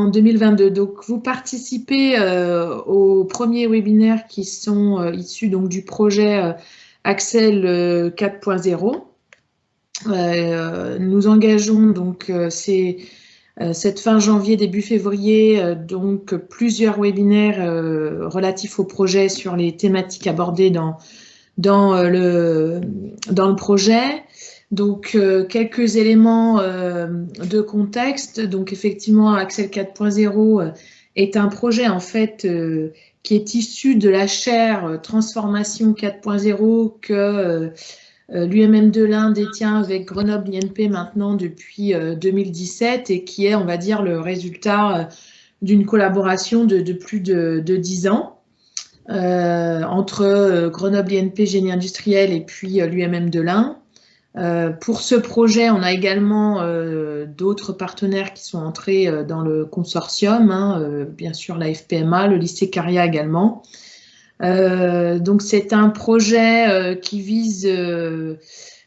en 2022. Donc, vous participez aux premiers webinaires qui sont issus donc, du projet Axel 4.0. Nous engageons donc cette fin janvier, début février, donc plusieurs webinaires relatifs au projet sur les thématiques abordées dans le projet. Donc, quelques éléments de contexte. Donc, effectivement, Axel 4.0 est un projet, en fait, qui est issu de la chaire Transformation 4.0 que l'UMM de l'Ain détient avec Grenoble INP maintenant depuis 2017 et qui est, on va dire, le résultat d'une collaboration de plus de 10 ans. Entre Grenoble INP Génie Industriel et puis l'UMM de l'Ain. Pour ce projet, on a également d'autres partenaires qui sont entrés dans le consortium, bien sûr la FPMA, le lycée Caria également. Donc c'est un projet qui vise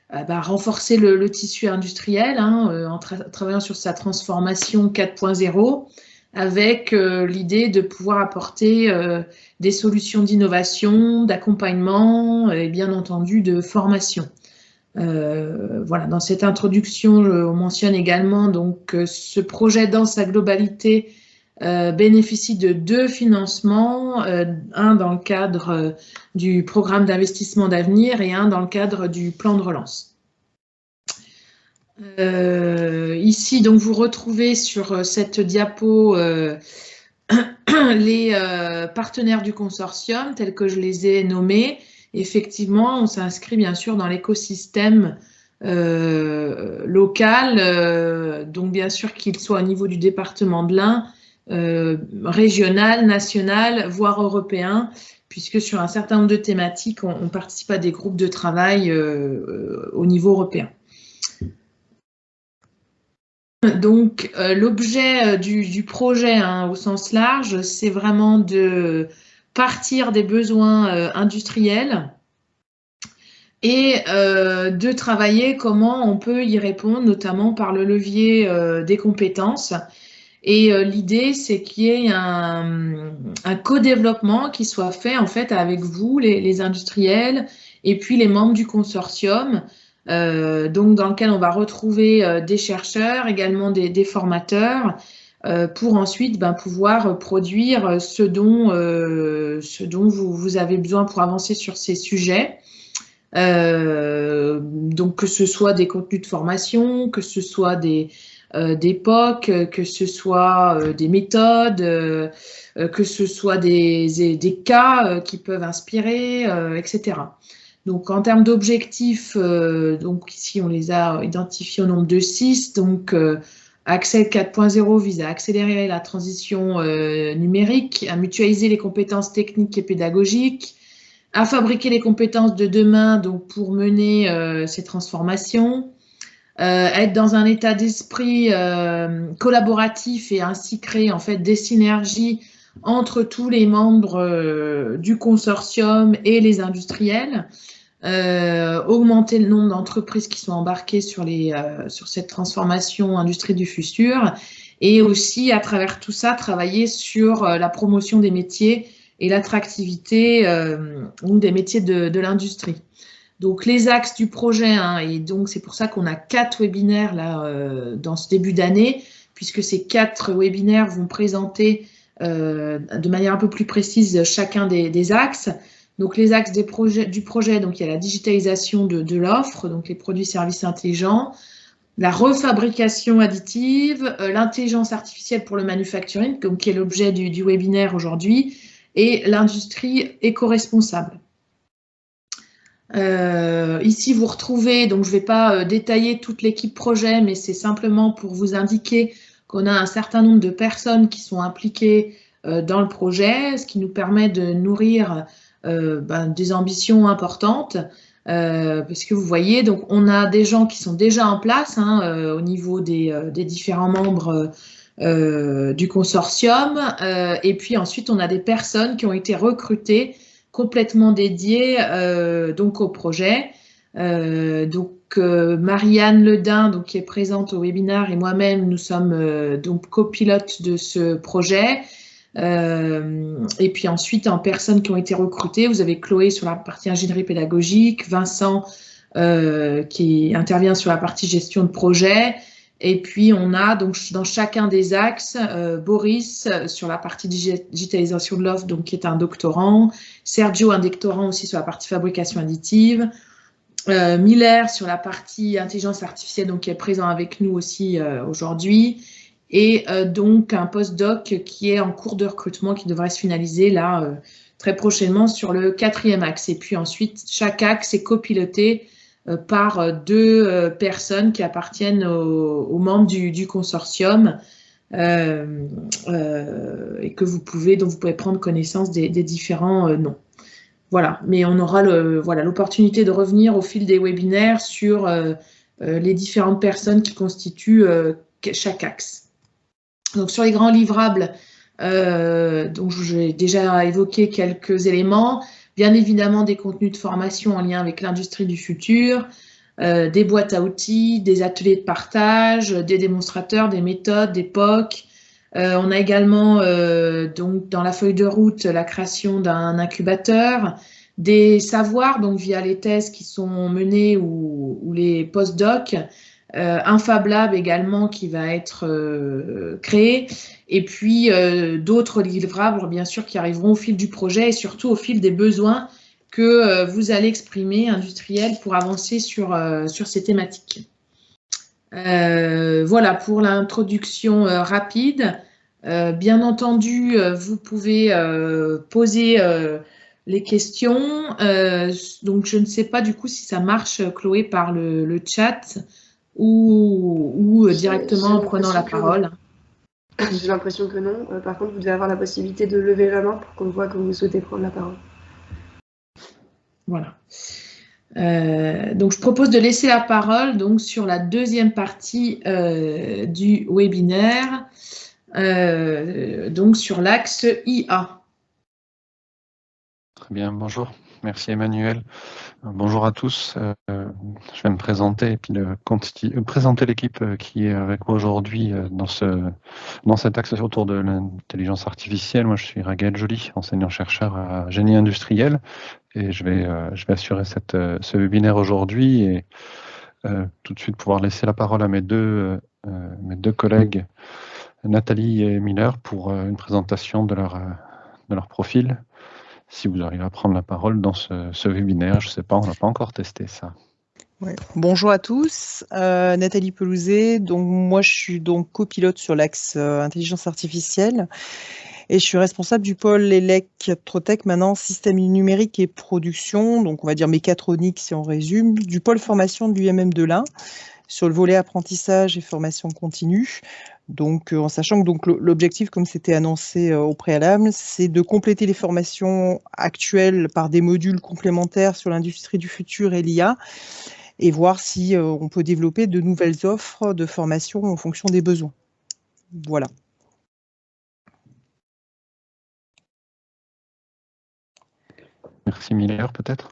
à renforcer le tissu industriel en travaillant sur sa transformation 4.0 avec l'idée de pouvoir apporter des solutions d'innovation, d'accompagnement et bien entendu de formation. Voilà, dans cette introduction, on mentionne également donc ce projet dans sa globalité bénéficie de 2 financements, un dans le cadre du programme d'investissement d'avenir et un dans le cadre du plan de relance. Ici, donc, vous retrouvez sur cette diapo les partenaires du consortium tels que je les ai nommés. Effectivement, on s'inscrit bien sûr dans l'écosystème local, donc bien sûr qu'il soit au niveau du département de l'Ain, régional, national, voire européen, puisque sur un certain nombre de thématiques, on participe à des groupes de travail au niveau européen. Donc, l'objet du projet au sens large, c'est vraiment de partir des besoins industriels et de travailler comment on peut y répondre, notamment par le levier des compétences. Et l'idée, c'est qu'il y ait un co-développement qui soit fait en fait avec vous, les industriels, et puis les membres du consortium, donc dans lequel on va retrouver des chercheurs, également des formateurs, pour ensuite pouvoir produire ce dont vous avez besoin pour avancer sur ces sujets. Donc que ce soit des contenus de formation, que ce soit des POC, que ce soit des méthodes, que ce soit des cas qui peuvent inspirer, etc. Donc en termes d'objectifs, donc ici on les a identifiés au nombre de 6. Donc Axel 4.0 vise à accélérer la transition numérique, à mutualiser les compétences techniques et pédagogiques, à fabriquer les compétences de demain donc pour mener ces transformations, être dans un état d'esprit collaboratif et ainsi créer en fait des synergies entre tous les membres du consortium et les industriels, augmenter le nombre d'entreprises qui sont embarquées sur cette transformation industrie du futur et aussi à travers tout ça travailler sur la promotion des métiers et l'attractivité des métiers de l'industrie. Donc les axes du projet, et donc c'est pour ça qu'on a 4 webinaires là dans ce début d'année, puisque ces 4 webinaires vont présenter de manière un peu plus précise chacun des axes. Donc les axes du projet, donc il y a la digitalisation de l'offre, donc les produits services intelligents, la refabrication additive, l'intelligence artificielle pour le manufacturing, donc qui est l'objet du webinaire aujourd'hui, et l'industrie éco-responsable. Ici, vous retrouvez, donc je ne vais pas détailler toute l'équipe projet, mais c'est simplement pour vous indiquer qu'on a un certain nombre de personnes qui sont impliquées dans le projet, ce qui nous permet de nourrir des ambitions importantes. Parce que vous voyez, donc on a des gens qui sont déjà en place au niveau des différents membres du consortium, et puis ensuite on a des personnes qui ont été recrutées complètement dédiées donc au projet. Donc Marianne Ledin, donc, qui est présente au webinaire, et moi-même, nous sommes donc copilotes de ce projet. Et puis ensuite, en personnes qui ont été recrutées, vous avez Chloé sur la partie ingénierie pédagogique, Vincent qui intervient sur la partie gestion de projet, et puis on a donc dans chacun des axes Boris sur la partie digitalisation de l'offre, donc qui est un doctorant, Sergio, un doctorant aussi sur la partie fabrication additive, Miller sur la partie intelligence artificielle, donc qui est présent avec nous aussi aujourd'hui, et donc un postdoc qui est en cours de recrutement, qui devrait se finaliser là très prochainement sur le 4e axe. Et puis ensuite, chaque axe est copiloté par 2 personnes qui appartiennent aux membres du consortium et dont vous pouvez prendre connaissance des différents noms. Voilà, mais on aura l'opportunité de revenir au fil des webinaires sur les différentes personnes qui constituent chaque axe. Donc, sur les grands livrables, donc j'ai déjà évoqué quelques éléments. Bien évidemment, des contenus de formation en lien avec l'industrie du futur, des boîtes à outils, des ateliers de partage, des démonstrateurs, des méthodes, des POC. On a également, donc, dans la feuille de route, la création d'un incubateur, des savoirs, donc via les thèses qui sont menées ou les post-docs, un Fab Lab également qui va être créé, et puis d'autres livrables, bien sûr, qui arriveront au fil du projet et surtout au fil des besoins que vous allez exprimer, industriels, pour avancer sur ces thématiques. Voilà pour l'introduction rapide. Bien entendu, vous pouvez poser les questions. Donc, je ne sais pas du coup si ça marche, Chloé, par le chat ou directement en prenant la parole. J'ai l'impression que non. Par contre, vous devez avoir la possibilité de lever la main pour qu'on voit que vous souhaitez prendre la parole. Voilà. Donc, je propose de laisser la parole donc, sur la 2e partie du webinaire, donc sur l'axe IA. Très bien, bonjour. Merci Emmanuel. Bonjour à tous. Je vais me présenter et puis présenter l'équipe qui est avec moi aujourd'hui dans cet axe autour de l'intelligence artificielle. Moi, je suis Raguel Joly, enseignant-chercheur à génie industriel, et je vais assurer ce webinaire aujourd'hui et tout de suite pouvoir laisser la parole à mes deux collègues, Nathalie et Miller, pour une présentation de leur profil. Si vous arrivez à prendre la parole dans ce webinaire, je ne sais pas, on n'a pas encore testé ça. Ouais. Bonjour à tous, Nathalie Pelouzet. Donc moi je suis donc copilote sur l'axe intelligence artificielle et je suis responsable du pôle électrotech maintenant système numérique et production, donc on va dire mécatronique si on résume, du pôle formation de l'UMM de l'Ain sur le volet apprentissage et formation continue. Donc, en sachant que l'objectif, comme c'était annoncé au préalable, c'est de compléter les formations actuelles par des modules complémentaires sur l'industrie du futur et l'IA, et voir si on peut développer de nouvelles offres de formation en fonction des besoins. Voilà. Merci Miller, peut-être.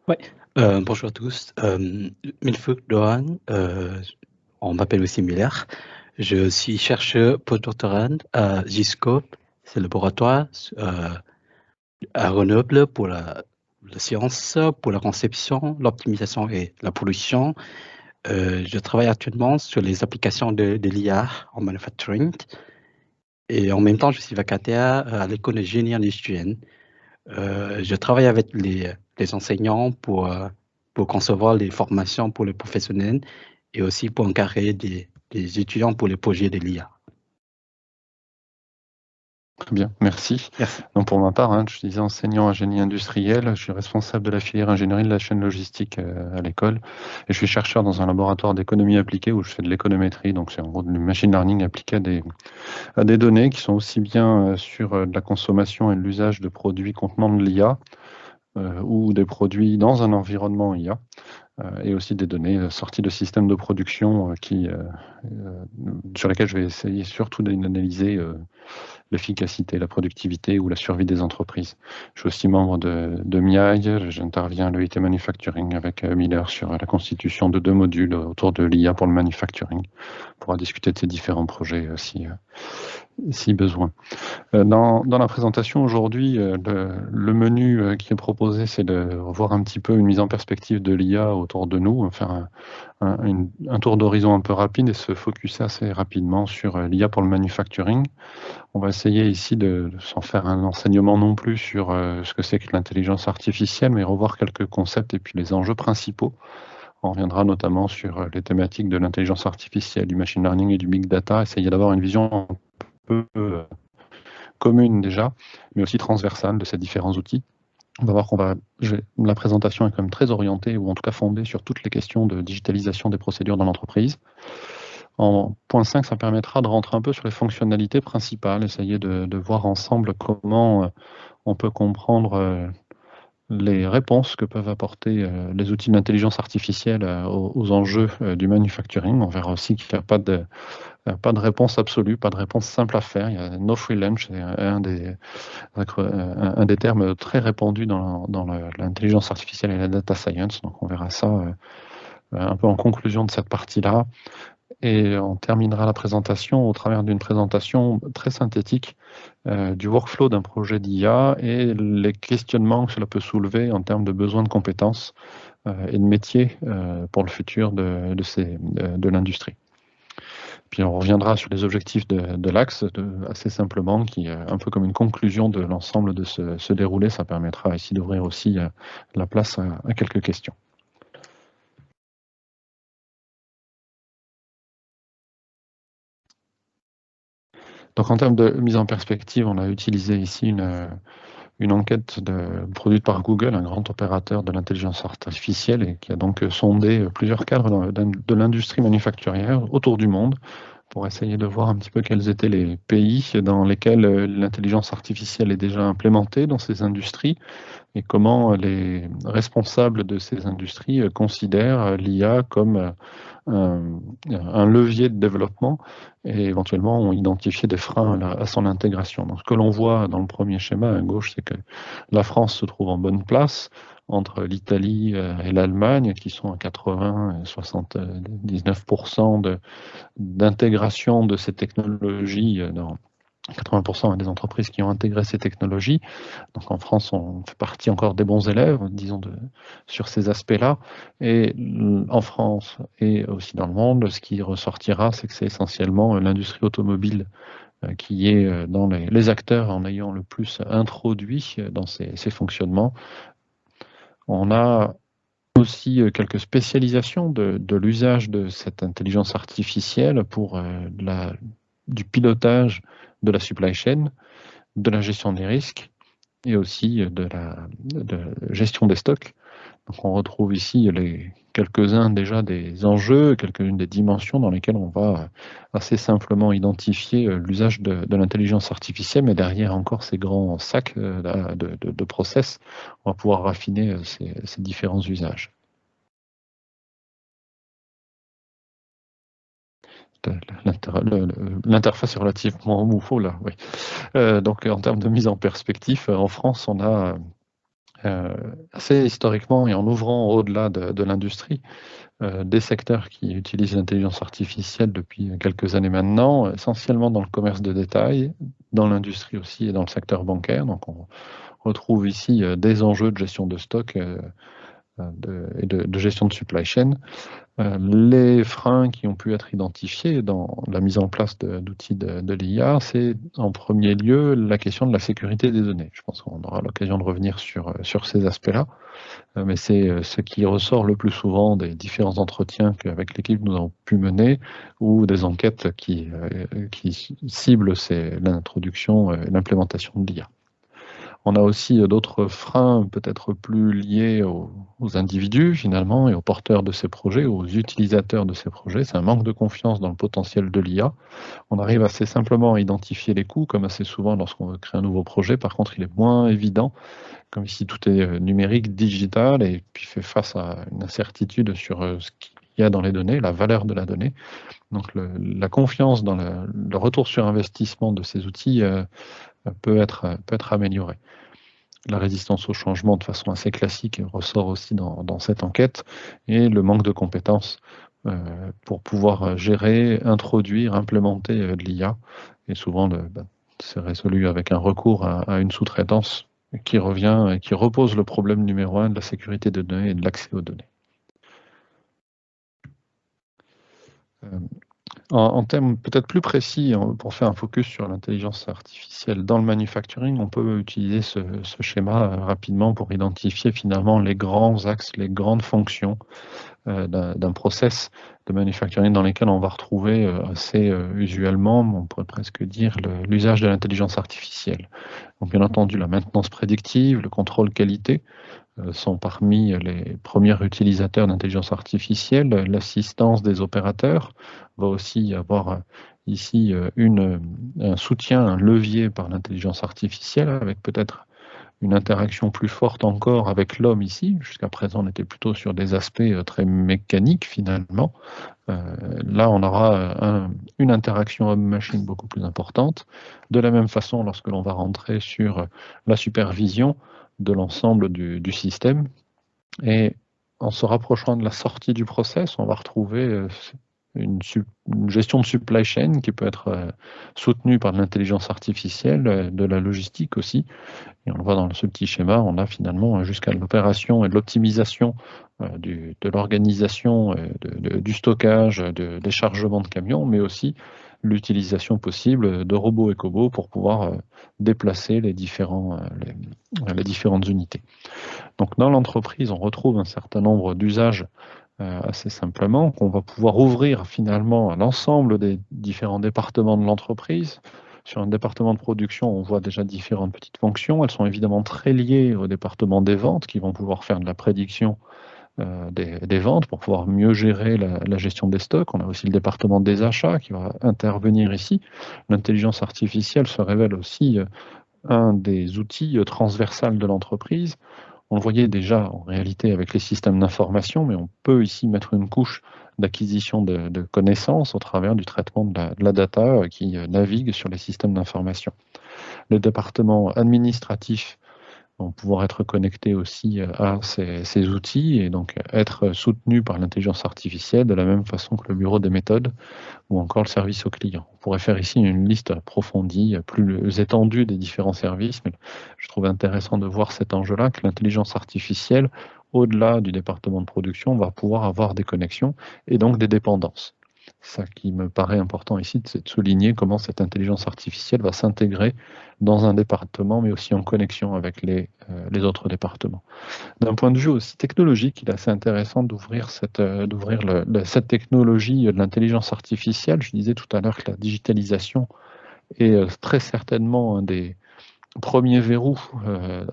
Oui, bonjour à tous. Milfouk Dohan, on m'appelle aussi Miller. Je suis chercheur postdoctoral à GISCOP, c'est le laboratoire à Grenoble pour la science, pour la conception, l'optimisation et la production. Je travaille actuellement sur les applications de l'IA en manufacturing et en même temps, je suis vacataire à l'école de génie industriel. Je travaille avec les enseignants pour concevoir les formations pour les professionnels et aussi pour encadrer des étudiants pour les projets de l'IA. Très bien, merci. Donc pour ma part, je suis enseignant à génie industriel, je suis responsable de la filière ingénierie de la chaîne logistique à l'école et je suis chercheur dans un laboratoire d'économie appliquée où je fais de l'économétrie, donc c'est en gros du machine learning appliqué à des données qui sont aussi bien sur de la consommation et de l'usage de produits contenant de l'IA ou des produits dans un environnement IA. Et aussi des données sorties de systèmes de production sur lesquels je vais essayer surtout d'analyser l'efficacité, la productivité ou la survie des entreprises. Je suis aussi membre de MIAI, j'interviens à l'EIT Manufacturing avec Miller sur la constitution de 2 modules autour de l'IA pour le manufacturing. On pourra discuter de ces différents projets si besoin. Dans la présentation aujourd'hui, le menu qui est proposé, c'est de voir un petit peu une mise en perspective de l'IA autour de nous, faire un tour d'horizon un peu rapide et se focuser assez rapidement sur l'IA pour le manufacturing. On va essayer ici sans faire un enseignement non plus sur ce que c'est que l'intelligence artificielle, mais revoir quelques concepts et puis les enjeux principaux. On reviendra notamment sur les thématiques de l'intelligence artificielle, du machine learning et du big data, essayer d'avoir une vision un peu commune déjà, mais aussi transversale de ces différents outils. On va voir la présentation est quand même très orientée, ou en tout cas fondée sur toutes les questions de digitalisation des procédures dans l'entreprise. En point 5, ça permettra de rentrer un peu sur les fonctionnalités principales, essayer de voir ensemble comment on peut comprendre les réponses que peuvent apporter les outils de l'intelligence artificielle aux enjeux du manufacturing. On verra aussi qu'il n'y a pas de réponse absolue, pas de réponse simple à faire. Il y a no free lunch, c'est un des termes très répandus dans l'intelligence artificielle et la data science. Donc on verra ça un peu en conclusion de cette partie-là. Et on terminera la présentation au travers d'une présentation très synthétique du workflow d'un projet d'IA et les questionnements que cela peut soulever en termes de besoins de compétences et de métiers pour le futur de l'industrie. Puis on reviendra sur les objectifs de l'axe, assez simplement, qui est un peu comme une conclusion de l'ensemble de ce déroulé. Ça permettra ici d'ouvrir aussi la place à quelques questions. Donc en termes de mise en perspective, on a utilisé ici une enquête produite par Google, un grand opérateur de l'intelligence artificielle, et qui a donc sondé plusieurs cadres de l'industrie manufacturière autour du monde pour essayer de voir un petit peu quels étaient les pays dans lesquels l'intelligence artificielle est déjà implémentée dans ces industries et comment les responsables de ces industries considèrent l'IA comme un levier de développement et éventuellement ont identifié des freins à son intégration. Donc, ce que l'on voit dans le premier schéma à gauche, c'est que la France se trouve en bonne place entre l'Italie et l'Allemagne, qui sont à 80 et 79% d'intégration de ces technologies dans 80% des entreprises qui ont intégré ces technologies. Donc en France, on fait partie encore des bons élèves, disons, sur ces aspects-là. Et en France et aussi dans le monde, ce qui ressortira, c'est que c'est essentiellement l'industrie automobile qui est dans les acteurs en ayant le plus introduit dans ces fonctionnements. On a aussi quelques spécialisations de l'usage de cette intelligence artificielle pour du pilotage de la supply chain, de la gestion des risques et aussi de gestion des stocks. Donc on retrouve ici quelques-uns déjà des enjeux, quelques-unes des dimensions dans lesquelles on va assez simplement identifier l'usage de l'intelligence artificielle, mais derrière encore ces grands sacs de process, on va pouvoir raffiner ces différents usages. L'interface est relativement mouffe là, oui. Donc en termes de mise en perspective, en France, on a assez historiquement et en ouvrant au-delà de l'industrie, des secteurs qui utilisent l'intelligence artificielle depuis quelques années maintenant, essentiellement dans le commerce de détail, dans l'industrie aussi et dans le secteur bancaire. Donc on retrouve ici des enjeux de gestion de stock et de gestion de supply chain. Les freins qui ont pu être identifiés dans la mise en place d'outils de l'IA, c'est en premier lieu la question de la sécurité des données. Je pense qu'on aura l'occasion de revenir sur ces aspects-là, mais c'est ce qui ressort le plus souvent des différents entretiens qu'avec l'équipe nous avons pu mener ou des enquêtes qui ciblent l'introduction et l'implémentation de l'IA. On a aussi d'autres freins peut-être plus liés aux individus finalement et aux porteurs de ces projets, aux utilisateurs de ces projets. C'est un manque de confiance dans le potentiel de l'IA. On arrive assez simplement à identifier les coûts, comme assez souvent lorsqu'on veut créer un nouveau projet. Par contre, il est moins évident, comme ici tout est numérique, digital, et puis fait face à une incertitude sur ce qui y a dans les données, la valeur de la donnée. Donc la confiance dans le retour sur investissement de ces outils peut être améliorée. La résistance au changement de façon assez classique ressort aussi dans cette enquête, et le manque de compétences pour pouvoir gérer, introduire, implémenter de l'IA. Et souvent, c'est résolu avec un recours à une sous-traitance qui revient et qui repose le problème numéro 1 de la sécurité des données et de l'accès aux données. En termes peut-être plus précis, pour faire un focus sur l'intelligence artificielle dans le manufacturing, on peut utiliser ce schéma rapidement pour identifier finalement les grands axes, les grandes fonctions d'un process de manufacturing dans lesquels on va retrouver assez usuellement, on pourrait presque dire, l'usage de l'intelligence artificielle. Donc bien entendu, la maintenance prédictive, le contrôle qualité sont parmi les premiers utilisateurs d'intelligence artificielle. L'assistance des opérateurs va aussi avoir ici un soutien, un levier par l'intelligence artificielle, avec peut-être une interaction plus forte encore avec l'homme ici. Jusqu'à présent, on était plutôt sur des aspects très mécaniques finalement. Là, on aura une interaction homme-machine beaucoup plus importante. De la même façon, lorsque l'on va rentrer sur la supervision de l'ensemble du système, et en se rapprochant de la sortie du process, on va retrouver une gestion de supply chain qui peut être soutenue par de l'intelligence artificielle, de la logistique aussi. Et on le voit dans ce petit schéma, on a finalement jusqu'à l'opération et de l'optimisation de l'organisation, du stockage, des chargements de camions, mais aussi l'utilisation possible de robots et cobots pour pouvoir déplacer les différentes unités. Donc dans l'entreprise, on retrouve un certain nombre d'usages assez simplement, qu'on va pouvoir ouvrir finalement à l'ensemble des différents départements de l'entreprise. Sur un département de production, on voit déjà différentes petites fonctions. Elles sont évidemment très liées au département des ventes, qui vont pouvoir faire de la prédiction des ventes pour pouvoir mieux gérer la gestion des stocks. On a aussi le département des achats qui va intervenir ici. L'intelligence artificielle se révèle aussi un des outils transversales de l'entreprise. On le voyait déjà en réalité avec les systèmes d'information, mais on peut ici mettre une couche d'acquisition de connaissances au travers du traitement de la data qui navigue sur les systèmes d'information. Le département administratif vont pouvoir être connectés aussi à ces outils et donc être soutenus par l'intelligence artificielle de la même façon que le bureau des méthodes ou encore le service au client. On pourrait faire ici une liste approfondie, plus étendue des différents services, mais je trouve intéressant de voir cet enjeu-là, que l'intelligence artificielle, au-delà du département de production, va pouvoir avoir des connexions et donc des dépendances. C'est ça qui me paraît important ici, c'est de souligner comment cette intelligence artificielle va s'intégrer dans un département, mais aussi en connexion avec les autres départements. D'un point de vue aussi technologique, il est assez intéressant d'ouvrir cette technologie de l'intelligence artificielle. Je disais tout à l'heure que la digitalisation est très certainement un des premiers verrous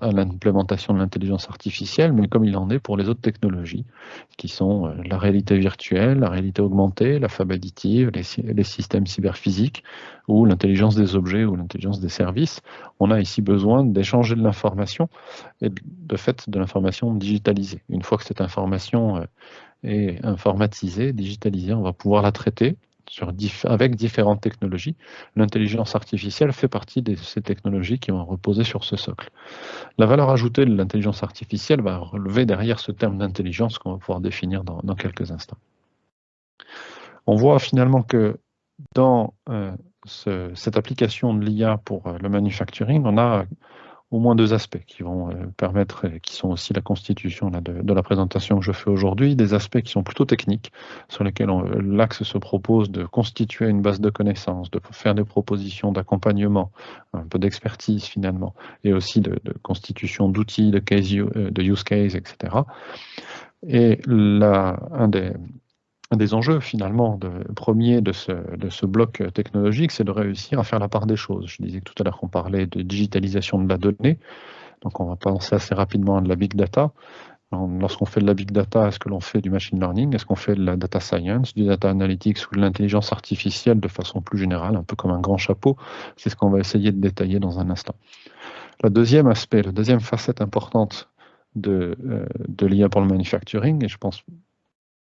à l'implémentation de l'intelligence artificielle, mais comme il en est pour les autres technologies, qui sont la réalité virtuelle, la réalité augmentée, la fab additive, les systèmes cyberphysiques, ou l'intelligence des objets ou l'intelligence des services. On a ici besoin d'échanger de l'information et de fait de l'information digitalisée. Une fois que cette information est informatisée, digitalisée, on va pouvoir la traiter avec différentes technologies. L'intelligence artificielle fait partie de ces technologies qui vont reposer sur ce socle. La valeur ajoutée de l'intelligence artificielle va relever derrière ce terme d'intelligence qu'on va pouvoir définir dans quelques instants. On voit finalement que dans cette application de l'IA pour le manufacturing, on a au moins deux aspects qui vont permettre, qui sont aussi la constitution de la présentation que je fais aujourd'hui, des aspects qui sont plutôt techniques, sur lesquels l'Axe se propose de constituer une base de connaissances, de faire des propositions d'accompagnement, un peu d'expertise finalement, et aussi de constitution d'outils, de use case, etc. Et là, un des enjeux finalement premier de ce bloc technologique, c'est de réussir à faire la part des choses. Je disais tout à l'heure qu'on parlait de digitalisation de la donnée, donc on va penser assez rapidement à de la big data. Lorsqu'on fait de la big data, est-ce que l'on fait du machine learning? Est-ce qu'on fait de la data science, du data analytics ou de l'intelligence artificielle de façon plus générale, un peu comme un grand chapeau? C'est ce qu'on va essayer de détailler dans un instant. Le deuxième aspect, la deuxième facette importante de l'IA pour le manufacturing, et je pense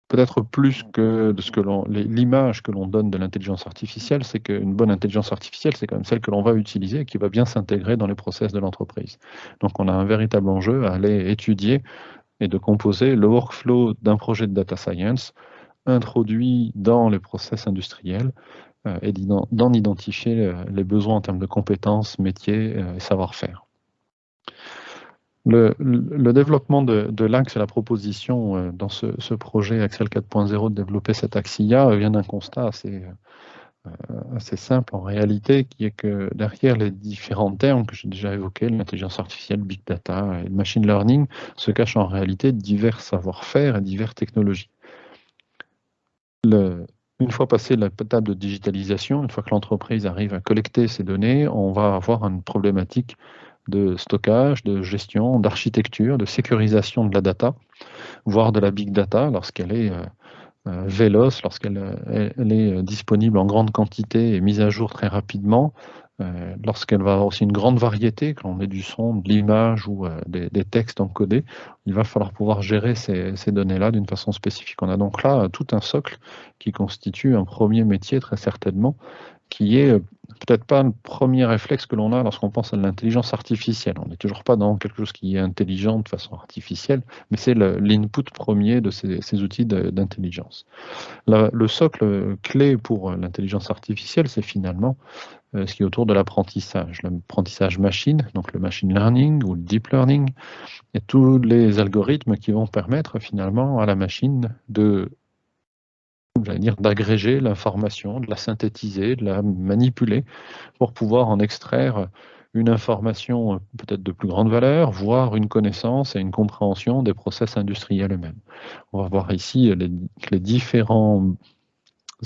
peut-être plus que de l'image que l'on donne de l'intelligence artificielle, c'est qu'une bonne intelligence artificielle, c'est quand même celle que l'on va utiliser et qui va bien s'intégrer dans les process de l'entreprise. Donc on a un véritable enjeu à aller étudier et de composer le workflow d'un projet de data science introduit dans les process industriels et d'en identifier les besoins en termes de compétences, métiers et savoir-faire. Le développement de l'axe et la proposition dans ce projet Axel 4.0 de développer cet axe IA vient d'un constat assez simple en réalité, qui est que derrière les différents termes que j'ai déjà évoqués, l'intelligence artificielle, big data et le machine learning, se cachent en réalité divers savoir-faire et diverses technologies. Une fois passé l'étape de digitalisation, une fois que l'entreprise arrive à collecter ces données, on va avoir une problématique de stockage, de gestion, d'architecture, de sécurisation de la data, voire de la big data lorsqu'elle est véloce, lorsqu'elle est disponible en grande quantité et mise à jour très rapidement, lorsqu'elle va avoir aussi une grande variété, que l'on ait du son, de l'image ou des textes encodés, il va falloir pouvoir gérer ces données-là d'une façon spécifique. On a donc là tout un socle qui constitue un premier métier très certainement, qui est peut-être pas le premier réflexe que l'on a lorsqu'on pense à l'intelligence artificielle. On n'est toujours pas dans quelque chose qui est intelligent de façon artificielle, mais c'est l'input premier de ces outils d'intelligence. Le socle clé pour l'intelligence artificielle, c'est finalement ce qui est autour de l'apprentissage machine, donc le machine learning ou le deep learning, et tous les algorithmes qui vont permettre finalement à la machine d'agréger l'information, de la synthétiser, de la manipuler pour pouvoir en extraire une information peut-être de plus grande valeur, voire une connaissance et une compréhension des process industriels eux-mêmes. On va voir ici les différents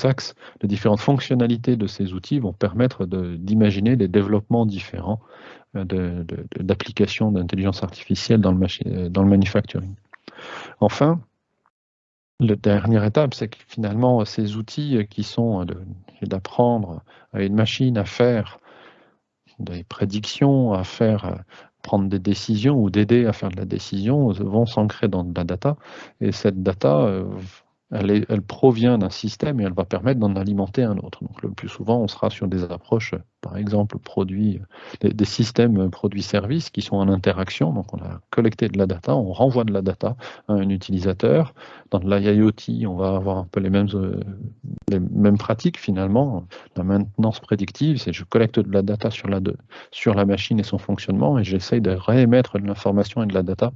axes, les différentes fonctionnalités de ces outils vont permettre d'imaginer des développements différents d'applications d'intelligence artificielle dans le manufacturing. Enfin, la dernière étape, c'est que finalement, ces outils qui sont d'apprendre à une machine à faire des prédictions, à prendre des décisions ou d'aider à faire de la décision, vont s'ancrer dans de la data. Et cette data, elle provient d'un système et elle va permettre d'en alimenter un autre. Donc le plus souvent, on sera sur des approches, par exemple, des systèmes produits-services qui sont en interaction. Donc on a collecté de la data, on renvoie de la data à un utilisateur. Dans de l'IoT, on va avoir un peu les mêmes pratiques finalement. La maintenance prédictive, c'est je collecte de la data sur la machine et son fonctionnement et j'essaye de réémettre de l'information et de la data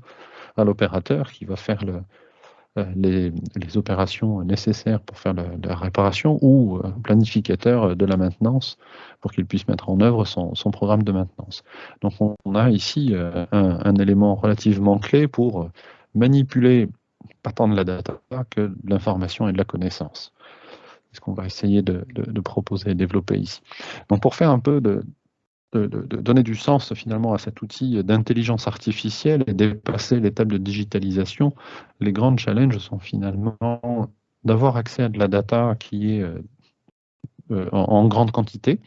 à l'opérateur qui va faire les opérations nécessaires pour faire la réparation ou planificateur de la maintenance pour qu'il puisse mettre en œuvre son programme de maintenance. Donc on a ici un élément relativement clé pour manipuler pas tant de la data que de l'information et de la connaissance. C'est ce qu'on va essayer de proposer et développer ici. Donc pour faire un peu de donner du sens finalement à cet outil d'intelligence artificielle et dépasser l'étape de digitalisation, les grands challenges sont finalement d'avoir accès à de la data qui est en grande quantité.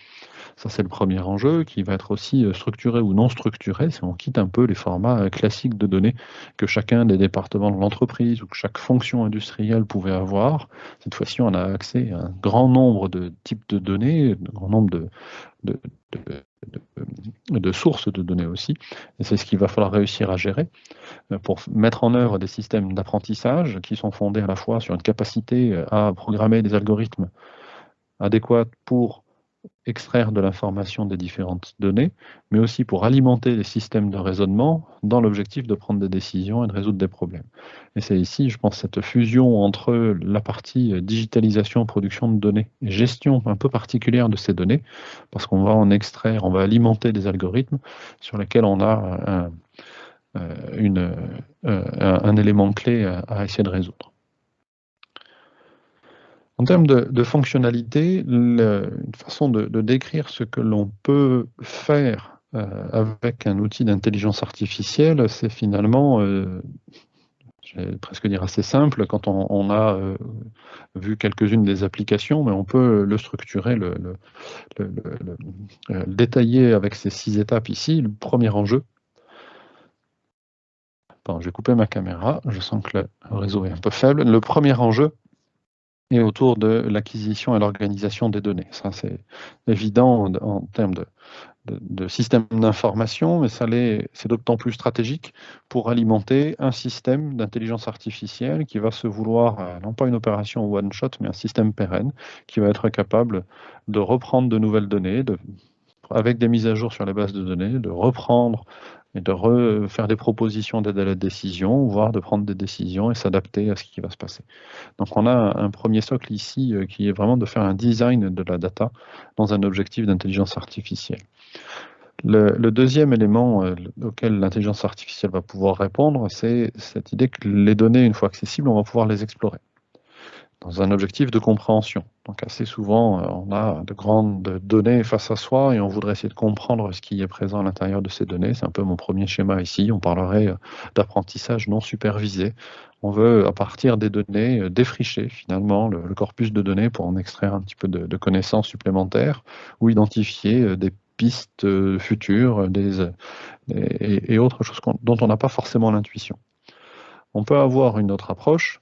Ça, c'est le premier enjeu, qui va être aussi structuré ou non structuré, si on quitte un peu les formats classiques de données que chacun des départements de l'entreprise ou que chaque fonction industrielle pouvait avoir. Cette fois-ci, on a accès à un grand nombre de types de données, un grand nombre de sources de données aussi. Et c'est ce qu'il va falloir réussir à gérer pour mettre en œuvre des systèmes d'apprentissage qui sont fondés à la fois sur une capacité à programmer des algorithmes adéquats pour extraire de l'information des différentes données, mais aussi pour alimenter les systèmes de raisonnement dans l'objectif de prendre des décisions et de résoudre des problèmes. Et c'est ici, je pense, cette fusion entre la partie digitalisation, production de données et gestion un peu particulière de ces données, parce qu'on va en extraire, on va alimenter des algorithmes sur lesquels on a un élément clé à essayer de résoudre. En termes de fonctionnalité, une façon de décrire ce que l'on peut faire avec un outil d'intelligence artificielle, c'est finalement, je vais presque dire assez simple, quand on a vu quelques-unes des applications, mais on peut le structurer, le détailler avec ces 6 étapes ici. Le premier enjeu, Bon, je vais couper ma caméra, je sens que le réseau est un peu faible. Le premier enjeu est autour de l'acquisition et l'organisation des données. Ça, c'est évident en termes de système d'information, mais c'est d'autant plus stratégique pour alimenter un système d'intelligence artificielle qui va se vouloir, non pas une opération one-shot, mais un système pérenne, qui va être capable de reprendre de nouvelles données, avec des mises à jour sur les bases de données, de reprendre et de faire des propositions d'aide à la décision, voire de prendre des décisions et s'adapter à ce qui va se passer. Donc on a un premier socle ici qui est vraiment de faire un design de la data dans un objectif d'intelligence artificielle. Le deuxième élément auquel l'intelligence artificielle va pouvoir répondre, c'est cette idée que les données, une fois accessibles, on va pouvoir les explorer dans un objectif de compréhension. Donc assez souvent, on a de grandes données face à soi et on voudrait essayer de comprendre ce qui est présent à l'intérieur de ces données. C'est un peu mon premier schéma ici. On parlerait d'apprentissage non supervisé. On veut, à partir des données, défricher finalement le corpus de données pour en extraire un petit peu de connaissances supplémentaires ou identifier des pistes futures et autres choses dont on n'a pas forcément l'intuition. On peut avoir une autre approche.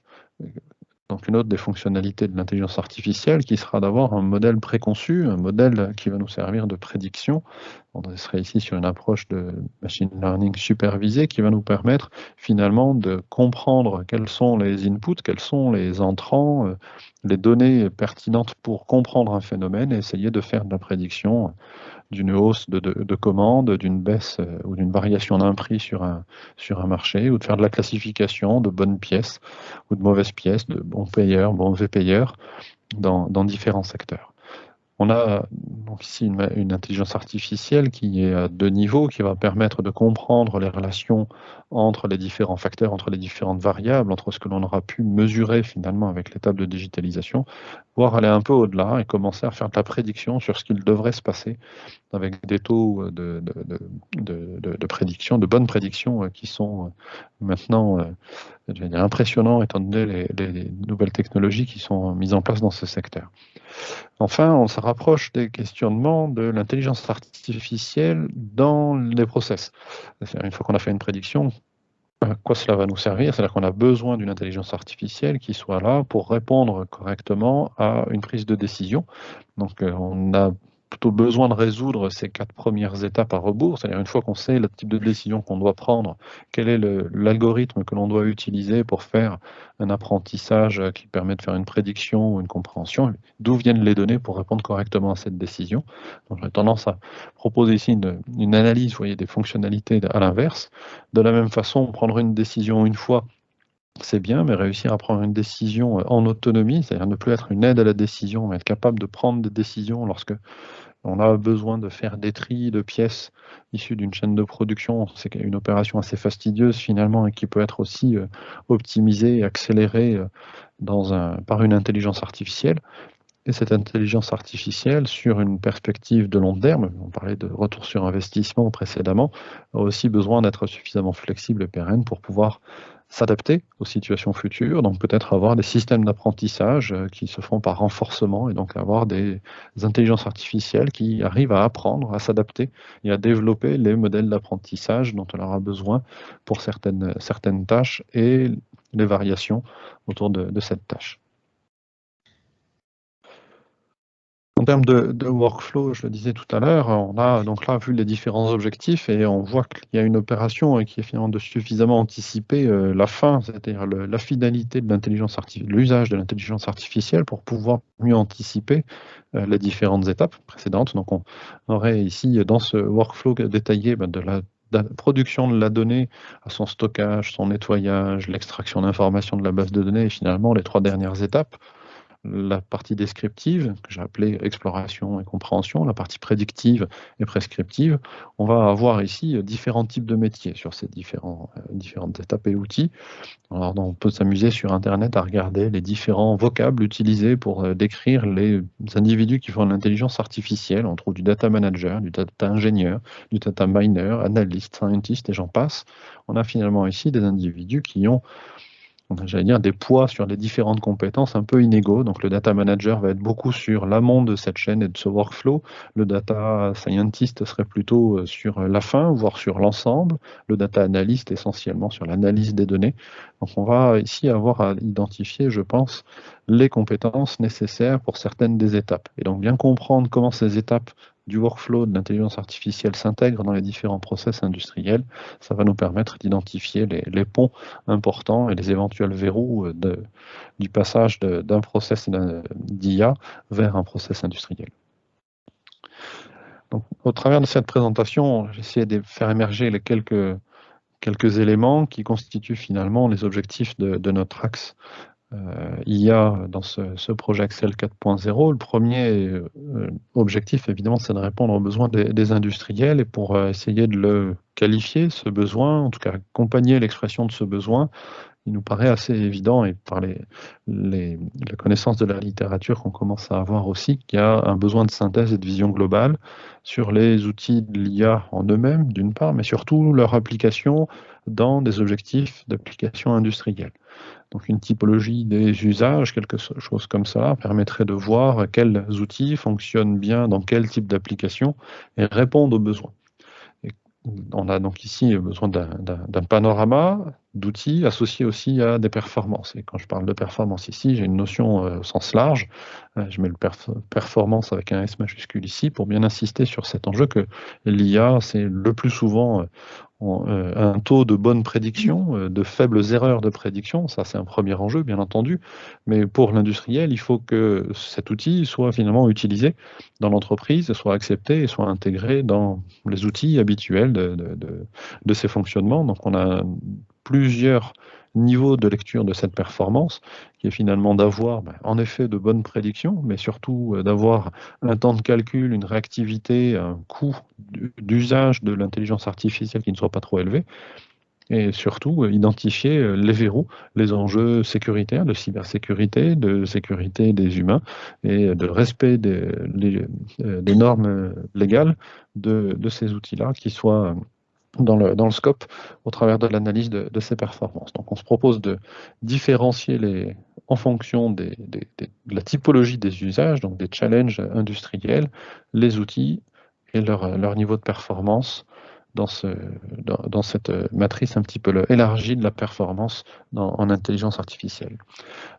Donc une autre des fonctionnalités de l'intelligence artificielle qui sera d'avoir un modèle préconçu, un modèle qui va nous servir de prédiction. On serait ici sur une approche de machine learning supervisée qui va nous permettre finalement de comprendre quels sont les inputs, quels sont les entrants, les données pertinentes pour comprendre un phénomène et essayer de faire de la prédiction d'une hausse de commandes, d'une baisse ou d'une variation d'un prix sur un marché, ou de faire de la classification de bonnes pièces ou de mauvaises pièces, de bons payeurs, mauvais payeurs, dans différents secteurs. On a donc ici une intelligence artificielle qui est à deux niveaux, qui va permettre de comprendre les relations entre les différents facteurs, entre les différentes variables, entre ce que l'on aura pu mesurer finalement avec l'étape de digitalisation, voire aller un peu au-delà et commencer à faire de la prédiction sur ce qu'il devrait se passer avec des taux de prédiction, de bonnes prédictions qui sont maintenant impressionnants étant donné les nouvelles technologies qui sont mises en place dans ce secteur. Enfin, on se rapproche des questionnements de l'intelligence artificielle dans les process. Une fois qu'on a fait une prédiction, à quoi cela va nous servir? C'est-à-dire qu'on a besoin d'une intelligence artificielle qui soit là pour répondre correctement à une prise de décision. Donc, on a plutôt besoin de résoudre ces 4 premières étapes à rebours, c'est-à-dire une fois qu'on sait le type de décision qu'on doit prendre, quel est l'algorithme que l'on doit utiliser pour faire un apprentissage qui permet de faire une prédiction ou une compréhension, d'où viennent les données pour répondre correctement à cette décision. Donc j'ai tendance à proposer ici une analyse, vous voyez, des fonctionnalités à l'inverse. De la même façon, prendre une décision une fois, c'est bien, mais réussir à prendre une décision en autonomie, c'est-à-dire ne plus être une aide à la décision, mais être capable de prendre des décisions lorsque on a besoin de faire des tris de pièces issues d'une chaîne de production. C'est une opération assez fastidieuse finalement et qui peut être aussi optimisée et accélérée par une intelligence artificielle. Et cette intelligence artificielle, sur une perspective de long terme, on parlait de retour sur investissement précédemment, a aussi besoin d'être suffisamment flexible et pérenne pour pouvoir s'adapter aux situations futures, donc peut-être avoir des systèmes d'apprentissage qui se font par renforcement et donc avoir des intelligences artificielles qui arrivent à apprendre, à s'adapter et à développer les modèles d'apprentissage dont on aura besoin pour certaines tâches et les variations autour de cette tâche. En termes de workflow, je le disais tout à l'heure, on a donc là vu les différents objectifs et on voit qu'il y a une opération qui est finalement de suffisamment anticiper la fin, c'est-à-dire la finalité de l'intelligence artificielle, l'usage de l'intelligence artificielle pour pouvoir mieux anticiper les différentes étapes précédentes. Donc on aurait ici dans ce workflow détaillé de la production de la donnée à son stockage, son nettoyage, l'extraction d'informations de la base de données et finalement les 3 dernières étapes. La partie descriptive, que j'ai appelée exploration et compréhension, la partie prédictive et prescriptive. On va avoir ici différents types de métiers sur ces différentes étapes et outils. Alors, on peut s'amuser sur Internet à regarder les différents vocables utilisés pour décrire les individus qui font de l'intelligence artificielle. On trouve du data manager, du data ingénieur, du data miner, analyste, scientist et j'en passe. On a finalement ici des individus qui ont j'allais dire, des poids sur les différentes compétences un peu inégaux. Donc le data manager va être beaucoup sur l'amont de cette chaîne et de ce workflow. Le data scientist serait plutôt sur la fin, voire sur l'ensemble. Le data analyst essentiellement sur l'analyse des données. Donc on va ici avoir à identifier, je pense, les compétences nécessaires pour certaines des étapes. Et donc bien comprendre comment ces étapes du workflow de l'intelligence artificielle s'intègrent dans les différents process industriels, ça va nous permettre d'identifier les ponts importants et les éventuels verrous du passage d'un process d'IA vers un process industriel. Donc, au travers de cette présentation, j'ai essayé de faire émerger les quelques éléments qui constituent finalement les objectifs de notre axe IA dans ce projet Axel 4.0. Le premier objectif, évidemment, c'est de répondre aux besoins des industriels et pour essayer de le qualifier, ce besoin, en tout cas accompagner l'expression de ce besoin, il nous paraît assez évident, et par la connaissance de la littérature qu'on commence à avoir aussi, qu'il y a un besoin de synthèse et de vision globale sur les outils de l'IA en eux-mêmes, d'une part, mais surtout leur application dans des objectifs d'application industrielle. Donc une typologie des usages, quelque chose comme ça, permettrait de voir quels outils fonctionnent bien dans quel type d'application et répondent aux besoins. Et on a donc ici besoin d'un panorama d'outils associés aussi à des performances. Et quand je parle de performance ici, j'ai une notion au sens large. Je mets le performance avec un S majuscule ici pour bien insister sur cet enjeu que l'IA, c'est le plus souvent un taux de bonne prédiction, de faibles erreurs de prédiction. Ça, c'est un premier enjeu, bien entendu. Mais pour l'industriel, il faut que cet outil soit finalement utilisé dans l'entreprise, soit accepté et soit intégré dans les outils habituels de ces fonctionnements. Donc, on a plusieurs niveaux de lecture de cette performance, qui est finalement d'avoir en effet de bonnes prédictions, mais surtout d'avoir un temps de calcul, une réactivité, un coût d'usage de l'intelligence artificielle qui ne soit pas trop élevé, et surtout identifier les verrous, les enjeux sécuritaires, de cybersécurité, de sécurité des humains et de respect des normes légales de ces outils-là qui soient dans le scope au travers de l'analyse de ces performances. Donc on se propose de différencier en fonction de la typologie des usages, donc des challenges industriels, les outils et leur niveau de performance dans cette matrice un petit peu élargie de la performance en intelligence artificielle.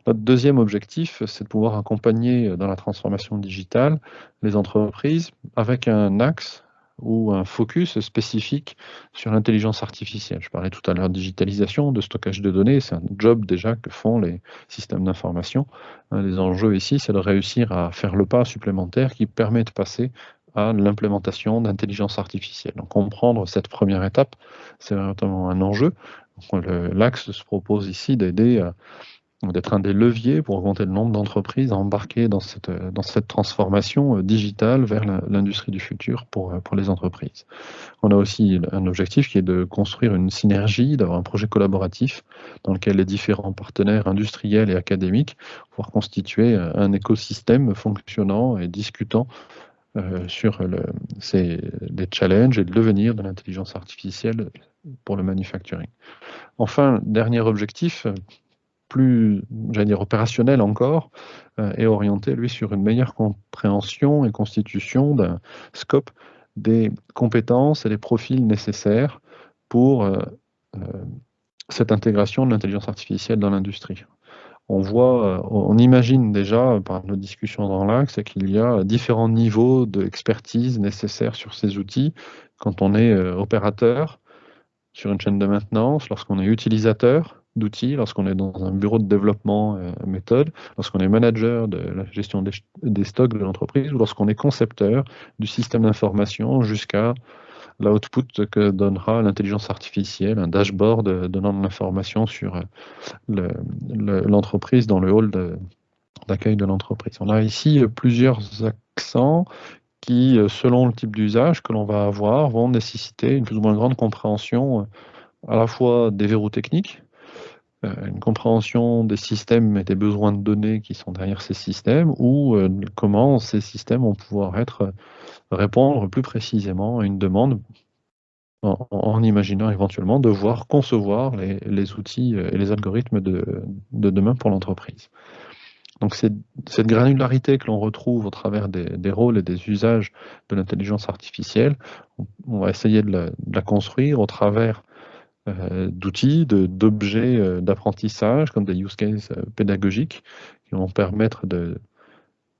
Notre deuxième objectif, c'est de pouvoir accompagner dans la transformation digitale les entreprises avec un axe ou un focus spécifique sur l'intelligence artificielle. Je parlais tout à l'heure de digitalisation, de stockage de données, c'est un job déjà que font les systèmes d'information. Un des enjeux ici, c'est de réussir à faire le pas supplémentaire qui permet de passer à l'implémentation d'intelligence artificielle. Donc comprendre cette première étape, c'est vraiment un enjeu. L'axe se propose ici d'être un des leviers pour augmenter le nombre d'entreprises embarquées dans cette transformation digitale vers l'industrie du futur pour les entreprises. On a aussi un objectif qui est de construire une synergie, d'avoir un projet collaboratif dans lequel les différents partenaires industriels et académiques vont constituer un écosystème fonctionnant et discutant sur les challenges et le devenir de l'intelligence artificielle pour le manufacturing. Enfin, dernier objectif, plus, j'allais dire, opérationnel encore, et orienté, lui, sur une meilleure compréhension et constitution d'un scope des compétences et des profils nécessaires pour cette intégration de l'intelligence artificielle dans l'industrie. On imagine déjà, par nos discussions dans l'axe, qu'il y a différents niveaux d'expertise nécessaires sur ces outils quand on est opérateur sur une chaîne de maintenance, lorsqu'on est utilisateur d'outils, lorsqu'on est dans un bureau de développement méthode, lorsqu'on est manager de la gestion des stocks de l'entreprise ou lorsqu'on est concepteur du système d'information jusqu'à l'output que donnera l'intelligence artificielle, un dashboard donnant de l'information sur l'entreprise dans le hall d'accueil de l'entreprise. On a ici plusieurs accents qui, selon le type d'usage que l'on va avoir, vont nécessiter une plus ou moins grande compréhension à la fois des verrous techniques, une compréhension des systèmes et des besoins de données qui sont derrière ces systèmes, ou comment ces systèmes vont pouvoir répondre plus précisément à une demande en imaginant éventuellement devoir concevoir les outils et les algorithmes de demain pour l'entreprise. Donc cette granularité que l'on retrouve au travers des rôles et des usages de l'intelligence artificielle, on va essayer de la construire au travers d'outils, d'objets d'apprentissage, comme des use cases pédagogiques, qui vont permettre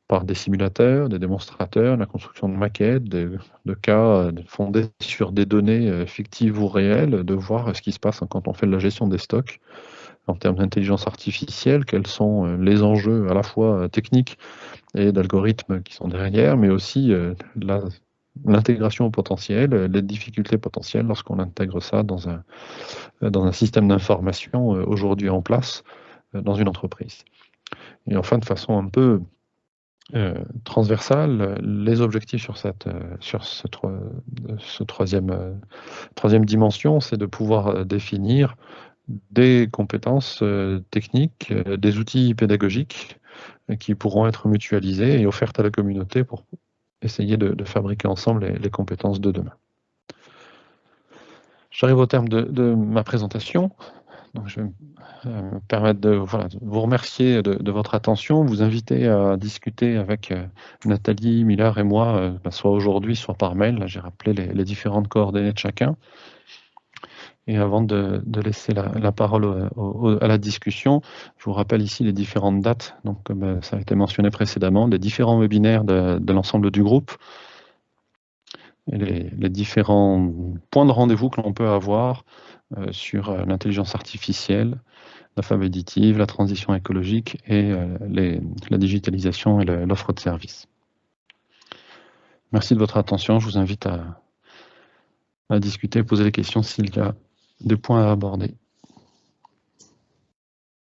par des simulateurs, des démonstrateurs, la construction de maquettes, de cas fondés sur des données fictives ou réelles, de voir ce qui se passe quand on fait de la gestion des stocks en termes d'intelligence artificielle, quels sont les enjeux à la fois techniques et d'algorithmes qui sont derrière, mais aussi l'intégration potentielle, les difficultés potentielles lorsqu'on intègre ça dans un système d'information aujourd'hui en place dans une entreprise. Et enfin, de façon un peu transversale, les objectifs sur ce troisième dimension, c'est de pouvoir définir des compétences techniques, des outils pédagogiques qui pourront être mutualisés et offertes à la communauté pour essayer de fabriquer ensemble les compétences de demain. J'arrive au terme de ma présentation. Donc, je vais me permettre de vous remercier de votre attention, vous inviter à discuter avec Nathalie, Miller et moi, soit aujourd'hui, soit par mail. J'ai rappelé les différentes coordonnées de chacun. Et avant de laisser la parole à la discussion, je vous rappelle ici les différentes dates, donc comme ça a été mentionné précédemment, les différents webinaires de l'ensemble du groupe, et les différents points de rendez-vous que l'on peut avoir sur l'intelligence artificielle, la fab additive, la transition écologique et la digitalisation et l'offre de services. Merci de votre attention. Je vous invite à discuter, poser des questions s'il y a des points à aborder.